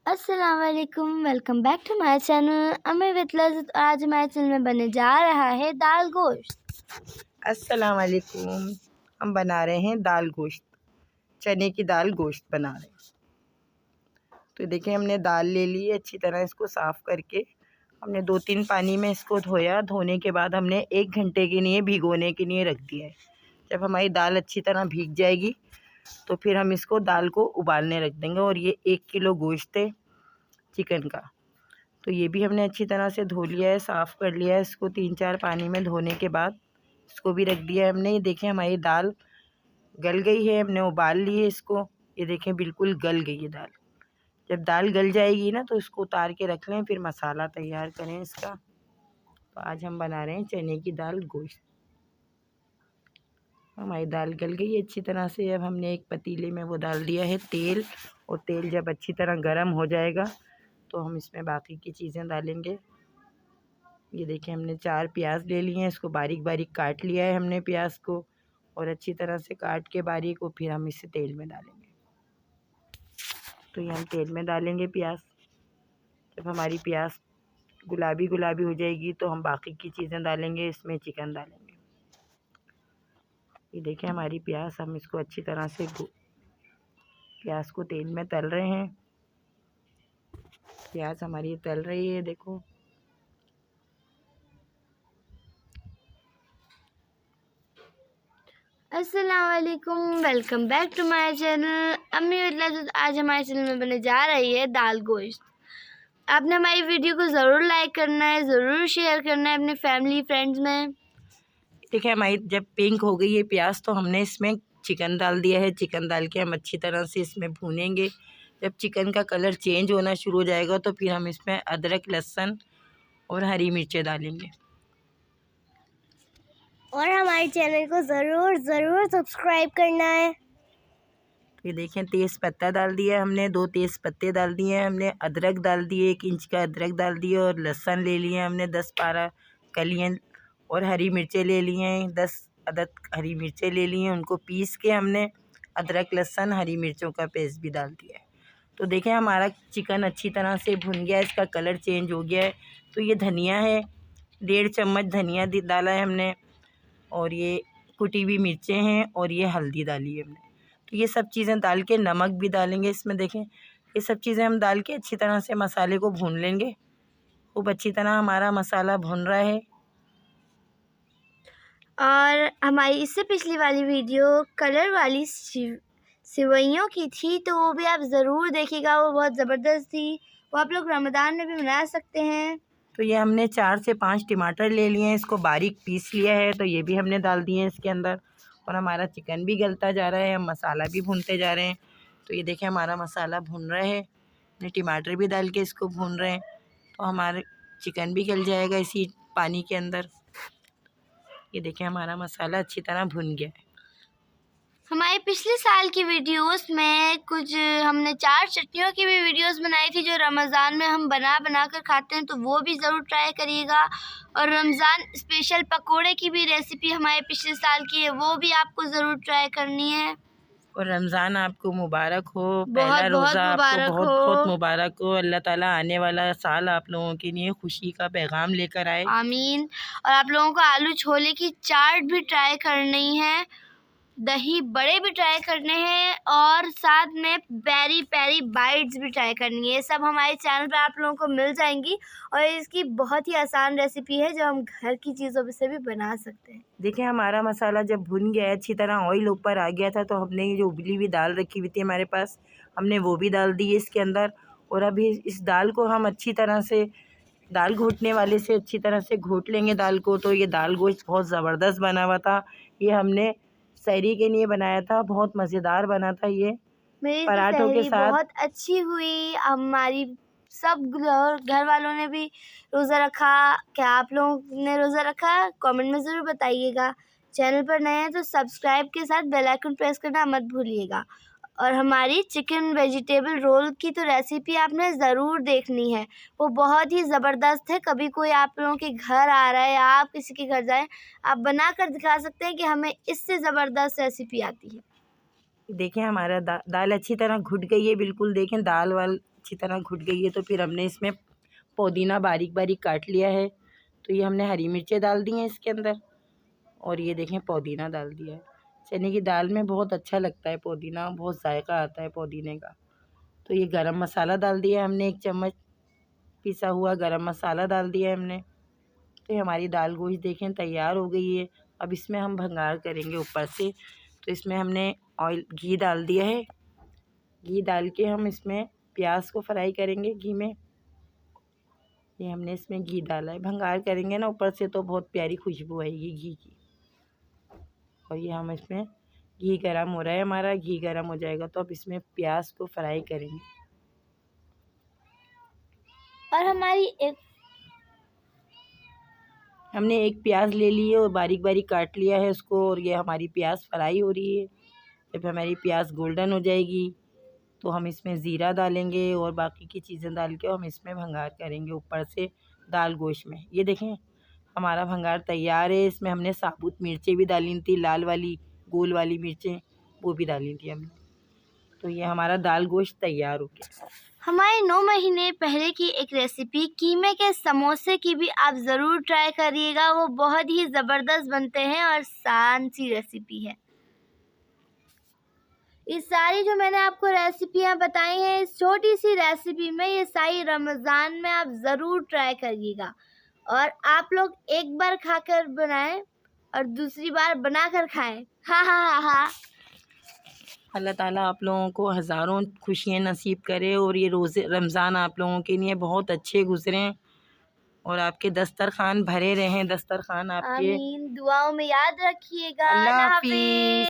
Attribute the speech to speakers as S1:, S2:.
S1: अस्सलाम वालेकुम, welcome back to my channel Ami with Lazzat. आज हमारे चैनल में बनने जा रहा है दाल गोश्त।
S2: अस्सलाम वालेकुम। हम बना रहे हैं दाल गोश्त, चने की दाल गोश्त बना रहे हैं। तो देखिए हमने दाल ले ली है, अच्छी तरह इसको साफ़ करके हमने 2-3 पानी में इसको धोया। धोने के बाद हमने 1 घंटे के लिए भिगोने के लिए रख दिया है। जब हमारी दाल अच्छी तरह भीग जाएगी तो फिर हम इसको दाल को उबालने रख देंगे। और ये 1 किलो गोश्त है चिकन का, तो ये भी हमने अच्छी तरह से धो लिया है, साफ़ कर लिया है। इसको 3-4 पानी में धोने के बाद इसको भी रख दिया है हमने। ये देखें हमारी दाल गल गई है, हमने उबाल ली है इसको। ये देखें बिल्कुल गल गई है दाल। जब दाल गल जाएगी ना तो इसको उतार के रख लें, फिर मसाला तैयार करें इसका। तो आज हम बना रहे हैं चने की दाल गोश्त। हमारी दाल गल गई है अच्छी तरह से। अब हमने एक पतीले में वो डाल दिया है तेल, और तेल जब अच्छी तरह गर्म हो जाएगा तो हम इसमें बाकी की चीज़ें डालेंगे। ये देखिए हमने 4 प्याज ले लिए हैं, इसको बारीक बारीक काट लिया है हमने प्याज को, और अच्छी तरह से काट के बारीक। और फिर हम इसे तेल में डालेंगे। तो ये हम तेल में डालेंगे प्याज। जब हमारी प्याज गुलाबी गुलाबी हो जाएगी तो हम बाकी की चीज़ें डालेंगे, इसमें चिकन डालेंगे। ये देखिए हमारी प्याज, हम इसको अच्छी तरह से प्याज को तेल में तल रहे हैं। प्याज हमारी तल रही है, देखो।
S1: अस्सलाम वालेकुम, welcome back to my channel Ami with Lazzat. आज हमारे चैनल में बनने जा रही है दाल गोश्त। आपने हमारी वीडियो को ज़रूर लाइक करना है, ज़रूर शेयर करना है अपने फैमिली फ्रेंड्स में।
S2: देखिए हमारी जब पिंक हो गई है प्याज तो हमने इसमें चिकन डाल दिया है। चिकन डाल के हम अच्छी तरह से इसमें भूनेंगे। जब चिकन का कलर चेंज होना शुरू हो जाएगा तो फिर हम इसमें अदरक, लहसुन और हरी मिर्चें डालेंगे।
S1: और हमारे चैनल को ज़रूर सब्सक्राइब करना है।
S2: तो ये देखें तेज़ पत्ता डाल दिया हमने, 2 तेज़ पत्ते डाल दिए हैं हमने। अदरक डाल दिए, 1 इंच का अदरक डाल दिया। और लहसुन ले लिए हमने 10-12 कलियाँ। और हरी मिर्चें ले लिए हैं, 10 अदद हरी मिर्चें ले ली हैं। उनको पीस के हमने अदरक, लहसुन, हरी मिर्चों का पेस्ट भी डाल दिया है। तो देखें हमारा चिकन अच्छी तरह से भुन गया है, इसका कलर चेंज हो गया है। तो ये धनिया है, 1.5 चम्मच धनिया डाला है हमने। और ये कुटी हुई मिर्चें हैं, और ये हल्दी डाली है हमने। तो ये सब चीज़ें डाल के, नमक भी डालेंगे इसमें। देखें ये सब चीज़ें हम डाल के अच्छी तरह से मसाले को भून लेंगे। खूब अच्छी तरह हमारा मसाला भुन रहा है।
S1: और हमारी इससे पिछली वाली वीडियो कलर वाली सिवैयों की थी, तो वो भी आप ज़रूर देखिएगा, वो बहुत ज़बरदस्त थी। वो आप लोग रमज़ान में भी बना सकते हैं।
S2: तो ये हमने 4 से 5 टमाटर ले लिए हैं, इसको बारीक पीस लिया है। तो ये भी हमने डाल दिए हैं इसके अंदर। और हमारा चिकन भी गलता जा रहा है, हम मसाला भी भूनते जा रहे हैं। तो ये देखें हमारा मसाला भुन रहा है, हमने टमाटर भी डाल के इसको भून रहे हैं। तो हमारे चिकन भी गल जाएगा इसी पानी के अंदर। ये देखें हमारा मसाला अच्छी तरह भुन गया है।
S1: हमारे पिछले साल की वीडियोस में कुछ हमने 4 चटनियों की भी वीडियोस बनाई थी, जो रमज़ान में हम बना कर खाते हैं, तो वो भी ज़रूर ट्राई करिएगा। और रमज़ान स्पेशल पकोड़े की भी रेसिपी हमारे पिछले साल की है, वो भी आपको ज़रूर ट्राई करनी है।
S2: और रमज़ान आपको मुबारक हो, पहला
S1: बहुत
S2: रोज़ा आपको
S1: मुबारक
S2: बहुत
S1: हो।
S2: बहुत मुबारक हो। अल्लाह ताला आने वाला साल आप लोगों के लिए खुशी का पैगाम लेकर आए,
S1: आमीन। और आप लोगों को आलू छोले की चाट भी ट्राई करनी है, दही बड़े भी ट्राई करने हैं, और साथ में पेरी पेरी बाइट्स भी ट्राई करनी है। ये सब हमारे चैनल पर आप लोगों को मिल जाएंगी। और इसकी बहुत ही आसान रेसिपी है, जो हम घर की चीज़ों से भी बना सकते हैं।
S2: देखिए हमारा मसाला जब भुन गया है, अच्छी तरह ऑयल ऊपर आ गया था, तो हमने ये जो उबली हुई दाल रखी हुई थी हमारे पास, हमने वो भी डाल दी है इसके अंदर। और अभी इस दाल को हम अच्छी तरह से, दाल घोटने वाले से अच्छी तरह से घोट लेंगे दाल को। तो ये दाल गोश्त बहुत ज़बरदस्त बना हुआ था। ये हमने सहरी के लिए बनाया था, बहुत मज़ेदार बना था ये,
S1: मेरी तो
S2: पराठों के
S1: सहरी
S2: साथ।
S1: बहुत अच्छी हुई। हमारी सब घर वालों ने भी रोज़ा रखा। क्या आप लोगों ने रोज़ा रखा? कमेंट में ज़रूर बताइएगा। चैनल पर नए हैं तो सब्सक्राइब के साथ बेल आइकन प्रेस करना मत भूलिएगा। और हमारी चिकन वेजिटेबल रोल की तो रेसिपी आपने ज़रूर देखनी है, वो बहुत ही ज़बरदस्त है। कभी कोई आप लोगों के घर आ रहा है या आप किसी के घर जाएं, आप बना कर दिखा सकते हैं कि हमें इससे ज़बरदस्त रेसिपी आती है।
S2: देखें हमारा दाल अच्छी तरह घुट गई है बिल्कुल। देखें दाल वाल अच्छी तरह घुट गई है तो फिर हमने इसमें पुदीना बारीक बारीक काट लिया है। तो ये हमने हरी मिर्चें डाल दी हैं इसके अंदर, और ये देखें पुदीना डाल दिया है। चने की दाल में बहुत अच्छा लगता है पुदीना, बहुत जायका आता है पुदीने का। तो ये गरम मसाला डाल दिया हमने, 1 चम्मच पिसा हुआ गरम मसाला डाल दिया हमने। तो ये हमारी दाल गोश्त देखें तैयार हो गई है। अब इसमें हम भंगार करेंगे ऊपर से। तो इसमें हमने घी डाल दिया है। घी डाल के हम इसमें प्याज को फ्राई करेंगे घी में। ये हमने इसमें घी डाला है, भंगार करेंगे ना ऊपर से तो बहुत प्यारी खुशबू आएगी घी की। और ये हम इसमें घी गरम हो रहा है हमारा, घी गरम हो जाएगा तो अब इसमें प्याज को फ्राई करेंगे।
S1: और
S2: हमने एक प्याज ले ली है और बारीक बारीक काट लिया है उसको, और ये हमारी प्याज फ्राई हो रही है। जब हमारी प्याज गोल्डन हो जाएगी तो हम इसमें ज़ीरा डालेंगे और बाकी की चीज़ें डाल के हम इसमें भंगार करेंगे ऊपर से दाल गोश्त में। ये देखें हमारा भंगार तैयार है। इसमें हमने साबुत मिर्चें भी डाली थी, लाल वाली गोल वाली मिर्चें वो भी डाली थी हमने। तो ये हमारा दाल गोश्त तैयार हो गया।
S1: हमारे 9 महीने पहले की एक रेसिपी कीमे के समोसे की भी आप ज़रूर ट्राई करिएगा, वो बहुत ही ज़बरदस्त बनते हैं और आसान सी रेसिपी है। ये सारी जो मैंने आपको रेसिपियाँ बताई हैं, इस छोटी सी रेसिपी में ये सारी रमज़ान में आप ज़रूर ट्राई करिएगा। और आप लोग एक बार खाकर बनाएं और दूसरी बार बनाकर खाएं। हाँ हाँ हाँ हाँ।
S2: अल्लाह ताला आप लोगों को हज़ारों खुशियाँ नसीब करे और ये रोज़े रमज़ान आप लोगों के लिए बहुत अच्छे गुजरें और आपके दस्तरखान भरे रहें, दस्तरखान आपके।
S1: आमीन। दुआओं में याद रखिएगा।
S2: अल्लाह
S1: अल्लाह
S2: हाफिज़।
S1: हाफिज़।